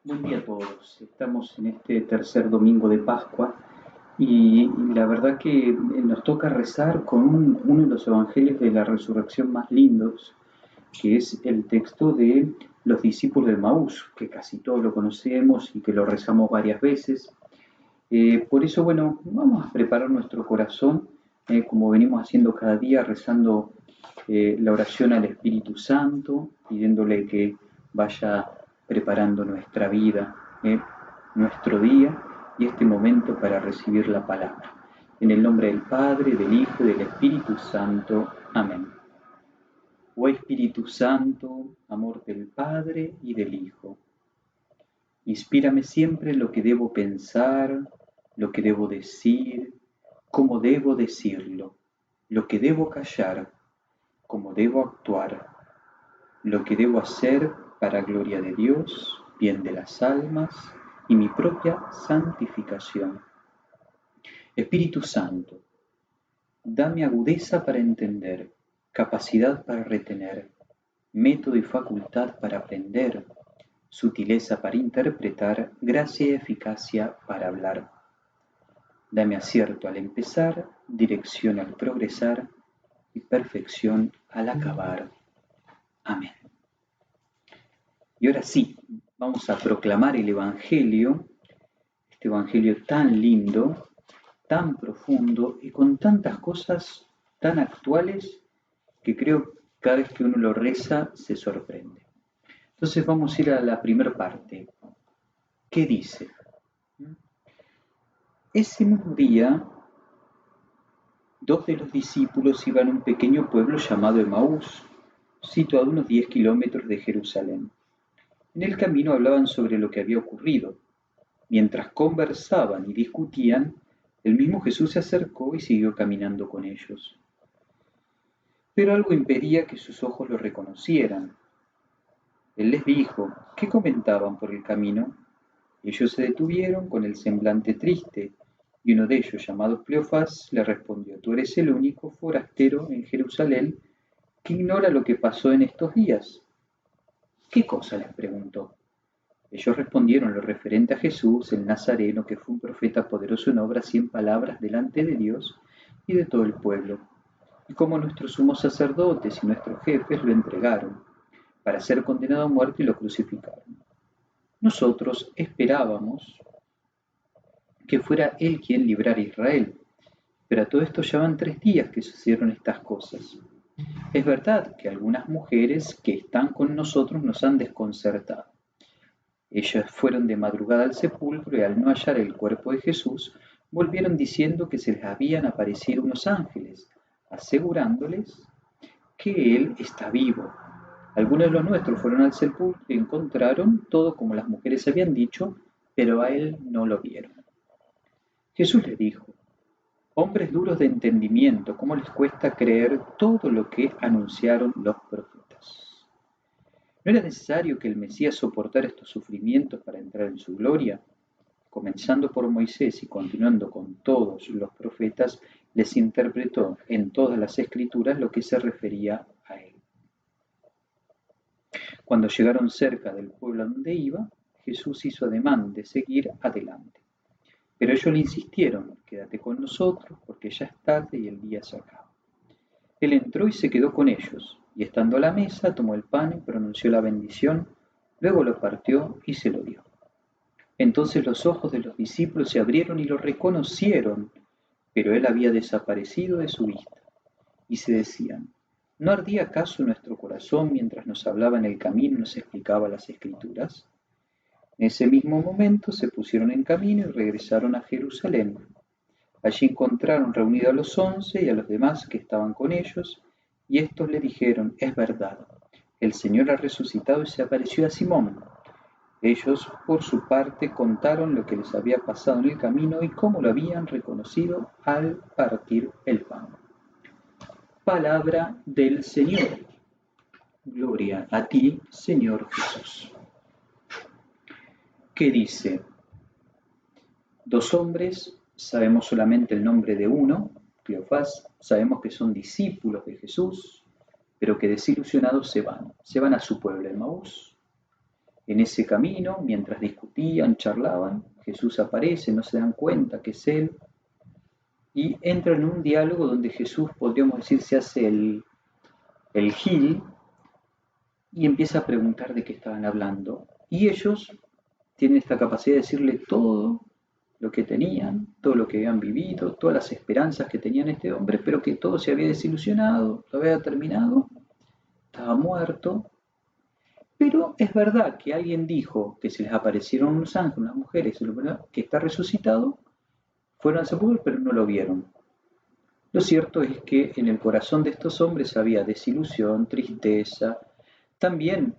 Buen día a todos. Estamos en este tercer domingo de Pascua y la verdad que nos toca rezar con uno de los evangelios de la resurrección más lindos, que es el texto de los discípulos de Maús, que casi todos lo conocemos y que lo rezamos varias veces. Por eso, bueno, vamos a preparar nuestro corazón, como venimos haciendo cada día, rezando la oración al Espíritu Santo, pidiéndole que vaya preparando nuestra vida, nuestro día y este momento para recibir la palabra. En el nombre del Padre, del Hijo y del Espíritu Santo. Amén. Oh Espíritu Santo, amor del Padre y del Hijo, inspírame siempre lo que debo pensar, lo que debo decir, cómo debo decirlo, lo que debo callar, cómo debo actuar, lo que debo hacer para gloria de Dios, bien de las almas y mi propia santificación. Espíritu Santo, dame agudeza para entender, capacidad para retener, método y facultad para aprender, sutileza para interpretar, gracia y eficacia para hablar. Dame acierto al empezar, dirección al progresar y perfección al acabar. Amén. Y ahora sí, vamos a proclamar el Evangelio, este Evangelio tan lindo, tan profundo y con tantas cosas tan actuales que creo que cada vez que uno lo reza se sorprende. Entonces vamos a ir a la primera parte. ¿Qué dice? Ese mismo día, dos de los discípulos iban a un pequeño pueblo llamado Emaús, situado a unos 10 kilómetros de Jerusalén. En el camino hablaban sobre lo que había ocurrido. Mientras conversaban y discutían, el mismo Jesús se acercó y siguió caminando con ellos. Pero algo impedía que sus ojos lo reconocieran. Él les dijo, ¿qué comentaban por el camino? Ellos se detuvieron con el semblante triste, y uno de ellos, llamado Cleofás, le respondió, tú eres el único forastero en Jerusalén que ignora lo que pasó en estos días. ¿Qué cosa? Les preguntó. Ellos respondieron lo referente a Jesús, el Nazareno, que fue un profeta poderoso en obras y en palabras delante de Dios y de todo el pueblo, y como nuestros sumos sacerdotes y nuestros jefes lo entregaron, para ser condenado a muerte y lo crucificaron. Nosotros esperábamos que fuera Él quien librara a Israel, pero a todo esto ya van 3 días que sucedieron estas cosas. Es verdad que algunas mujeres que están con nosotros nos han desconcertado. Ellas fueron de madrugada al sepulcro y al no hallar el cuerpo de Jesús, volvieron diciendo que se les habían aparecido unos ángeles, asegurándoles que Él está vivo. Algunos de los nuestros fueron al sepulcro y encontraron todo como las mujeres habían dicho, pero a Él no lo vieron. Jesús les dijo, hombres duros de entendimiento, ¿cómo les cuesta creer todo lo que anunciaron los profetas? ¿No era necesario que el Mesías soportara estos sufrimientos para entrar en su gloria? Comenzando por Moisés y continuando con todos los profetas, les interpretó en todas las escrituras lo que se refería a él. Cuando llegaron cerca del pueblo donde iba, Jesús hizo ademán de seguir adelante. Pero ellos le insistieron, quédate con nosotros, porque ya es tarde y el día se acaba. Él entró y se quedó con ellos, y estando a la mesa, tomó el pan y pronunció la bendición, luego lo partió y se lo dio. Entonces los ojos de los discípulos se abrieron y lo reconocieron, pero él había desaparecido de su vista. Y se decían, ¿no ardía acaso nuestro corazón mientras nos hablaba en el camino y nos explicaba las Escrituras? En ese mismo momento se pusieron en camino y regresaron a Jerusalén. Allí encontraron reunidos a los 11 y a los demás que estaban con ellos, y estos le dijeron, es verdad, el Señor ha resucitado y se apareció a Simón. Ellos, por su parte, contaron lo que les había pasado en el camino y cómo lo habían reconocido al partir el pan. Palabra del Señor. Gloria a ti, Señor Jesús. ¿Qué dice? Dos hombres, sabemos solamente el nombre de uno, Cleofás, sabemos que son discípulos de Jesús, pero que desilusionados se van a su pueblo, Emaús. En ese camino, mientras discutían, charlaban, Jesús aparece, no se dan cuenta que es Él, y entra en un diálogo donde Jesús, podríamos decir, se hace el gil y empieza a preguntar de qué estaban hablando. Y ellos tienen esta capacidad de decirle todo lo que tenían, todo lo que habían vivido, todas las esperanzas que tenían este hombre, pero que todo se había desilusionado, lo había terminado, estaba muerto. Pero es verdad que alguien dijo que se les aparecieron unos ángeles, unas mujeres, que está resucitado, fueron al sepulcro, pero no lo vieron. Lo cierto es que en el corazón de estos hombres había desilusión, tristeza, también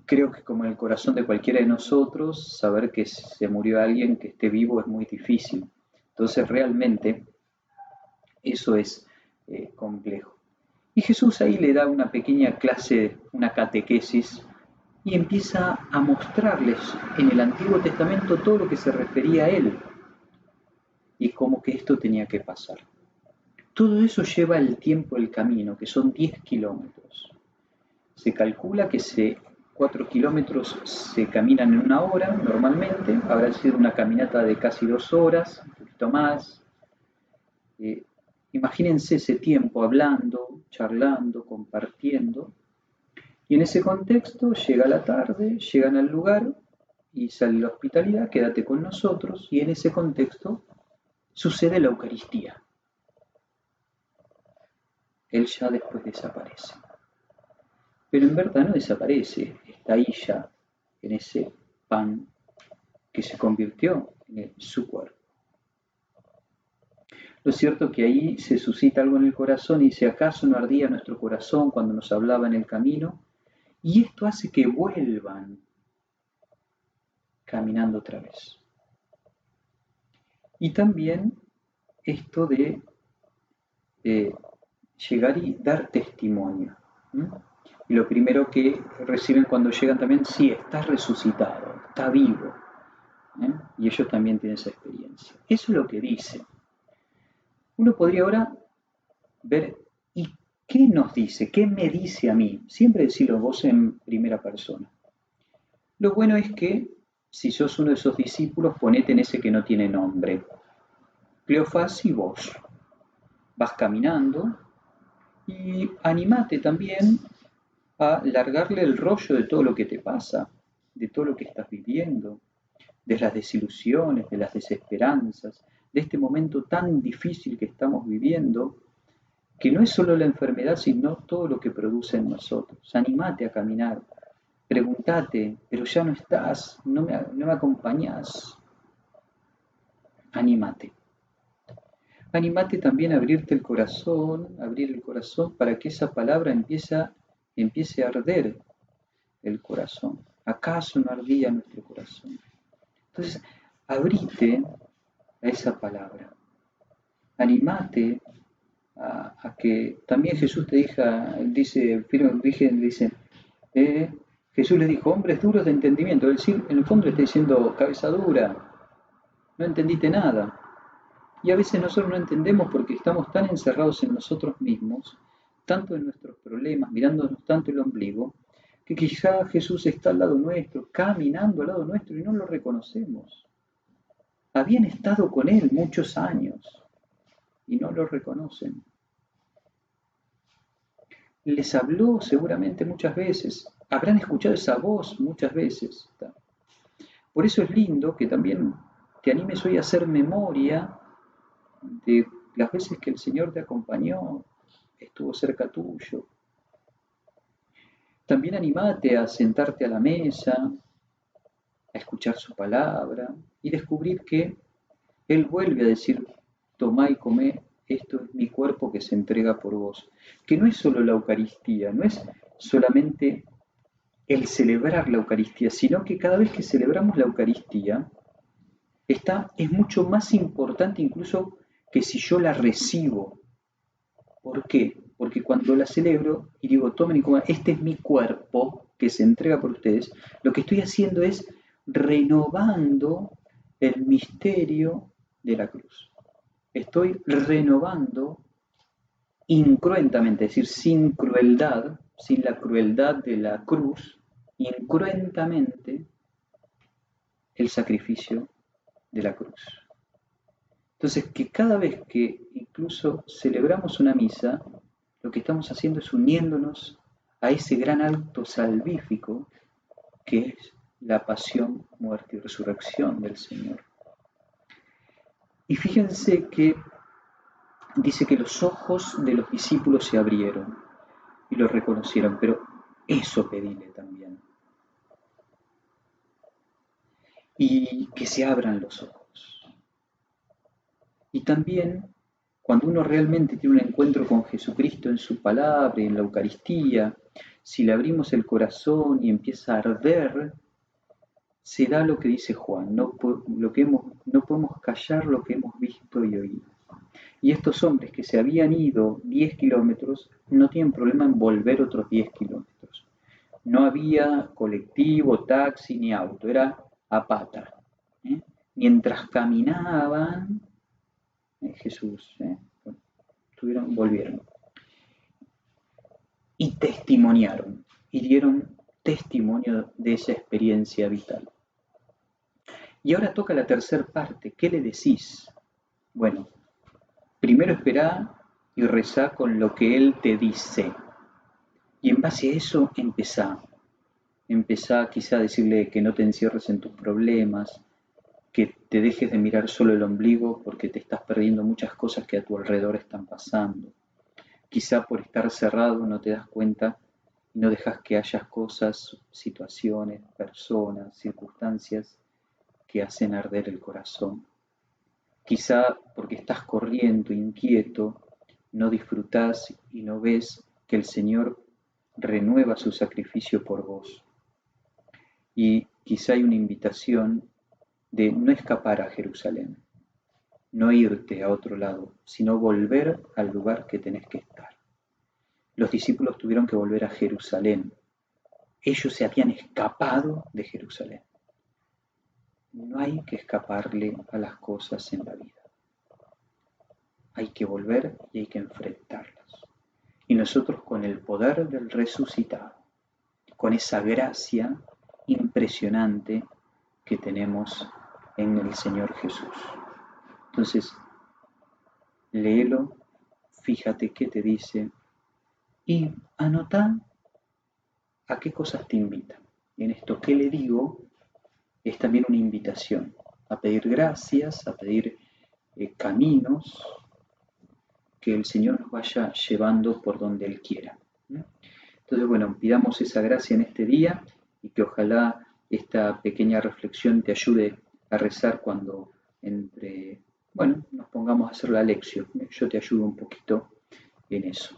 creo que como en el corazón de cualquiera de nosotros, saber que se murió alguien que esté vivo es muy difícil. Entonces realmente eso es complejo. Y Jesús ahí le da una pequeña clase, una catequesis, y empieza a mostrarles en el Antiguo Testamento todo lo que se refería a Él y cómo que esto tenía que pasar. Todo eso lleva el tiempo del camino, que son 10 kilómetros. Se calcula que 4 kilómetros se caminan en una hora normalmente, habrá sido una caminata de casi 2 horas, un poquito más. Imagínense ese tiempo hablando, charlando, compartiendo. Y en ese contexto llega la tarde, llegan al lugar y sale la hospitalidad, quédate con nosotros, y en ese contexto sucede la Eucaristía. Él ya después desaparece. Pero en verdad no desaparece, está ahí ya, en ese pan que se convirtió en su cuerpo. Lo cierto es que ahí se suscita algo en el corazón y dice, ¿acaso no ardía nuestro corazón cuando nos hablaba en el camino? Y esto hace que vuelvan caminando otra vez. Y también esto de llegar y dar testimonio. Y lo primero que reciben cuando llegan también, sí, está resucitado, está vivo. Y ellos también tienen esa experiencia. Eso es lo que dice. Uno podría ahora ver, ¿y qué nos dice? ¿Qué me dice a mí? Siempre decirlo vos en primera persona. Lo bueno es que, si sos uno de esos discípulos, ponete en ese que no tiene nombre. Cleofás y vos. Vas caminando y animate también a largarle el rollo de todo lo que te pasa, de todo lo que estás viviendo, de las desilusiones, de las desesperanzas, de este momento tan difícil que estamos viviendo, que no es solo la enfermedad, sino todo lo que produce en nosotros. Animate a caminar, preguntate, pero ya no estás, no me acompañás. Animate. Animate también a abrirte el corazón, abrir el corazón para que esa palabra empiece a arder el corazón. ¿Acaso no ardía nuestro corazón? Entonces, abrite a esa palabra. Animate a que también Jesús te dice, Jesús les dijo, hombres duros de entendimiento. Es decir, en el fondo le está diciendo, cabeza dura, no entendiste nada. Y a veces nosotros no entendemos porque estamos tan encerrados en nosotros mismos, tanto en nuestros problemas, mirándonos tanto el ombligo, que quizá Jesús está al lado nuestro, caminando al lado nuestro y no lo reconocemos. Habían estado con Él muchos años y no lo reconocen. Les habló seguramente muchas veces, habrán escuchado esa voz muchas veces. Por eso es lindo que también te animes hoy a hacer memoria de las veces que el Señor te acompañó, estuvo cerca tuyo. También animate a sentarte a la mesa, a escuchar su palabra y descubrir que Él vuelve a decir, tomá y comé, esto es mi cuerpo que se entrega por vos. Que no es solo la Eucaristía, no es solamente el celebrar la Eucaristía, sino que cada vez que celebramos la Eucaristía, es mucho más importante incluso que si yo la recibo. ¿Por qué? Porque cuando la celebro y digo, tomen y coman, este es mi cuerpo que se entrega por ustedes, lo que estoy haciendo es renovando el misterio de la cruz. Estoy renovando incruentamente, es decir, sin crueldad, sin la crueldad de la cruz, incruentamente el sacrificio de la cruz. Entonces, que cada vez que incluso celebramos una misa, lo que estamos haciendo es uniéndonos a ese gran acto salvífico que es la pasión, muerte y resurrección del Señor. Y fíjense que dice que los ojos de los discípulos se abrieron y lo reconocieron, pero eso pedile también. Y que se abran los ojos. Y también, cuando uno realmente tiene un encuentro con Jesucristo en su palabra y en la Eucaristía, si le abrimos el corazón y empieza a arder, se da lo que dice Juan, no podemos callar lo que hemos visto y oído. Y estos hombres que se habían ido 10 kilómetros no tienen problema en volver otros 10 kilómetros. No había colectivo, taxi ni auto, era a pata. Mientras caminaban, Jesús, volvieron. Y testimoniaron, y dieron testimonio de esa experiencia vital. Y ahora toca la tercera parte, ¿qué le decís? Bueno, primero esperá y rezá con lo que Él te dice. Y en base a eso empezá. Empezá quizá a decirle que no te encierres en tus problemas, que te dejes de mirar solo el ombligo porque te estás perdiendo muchas cosas que a tu alrededor están pasando. Quizá por estar cerrado no te das cuenta y no dejas que haya cosas, situaciones, personas, circunstancias que hacen arder el corazón. Quizá porque estás corriendo, inquieto, no disfrutás y no ves que el Señor renueva su sacrificio por vos. Y quizá hay una invitación de no escapar a Jerusalén, no irte a otro lado, sino volver al lugar que tenés que estar. Los discípulos tuvieron que volver a Jerusalén. Ellos se habían escapado de Jerusalén. No hay que escaparle a las cosas en la vida. Hay que volver y hay que enfrentarlas. Y nosotros con el poder del resucitado, con esa gracia impresionante que tenemos en el Señor Jesús. Entonces, léelo, fíjate qué te dice y anotá a qué cosas te invitan. Y en esto que le digo es también una invitación a pedir gracias, a pedir caminos que el Señor nos vaya llevando por donde Él quiera. Entonces, bueno, pidamos esa gracia en este día y que ojalá esta pequeña reflexión te ayude a rezar cuando nos pongamos a hacer la lección. Yo te ayudo un poquito en eso.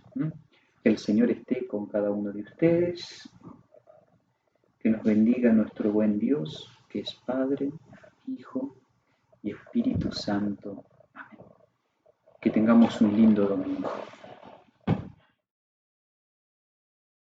El Señor esté con cada uno de ustedes, que nos bendiga nuestro buen Dios, que es Padre, Hijo y Espíritu Santo. Amén. Que tengamos un lindo domingo.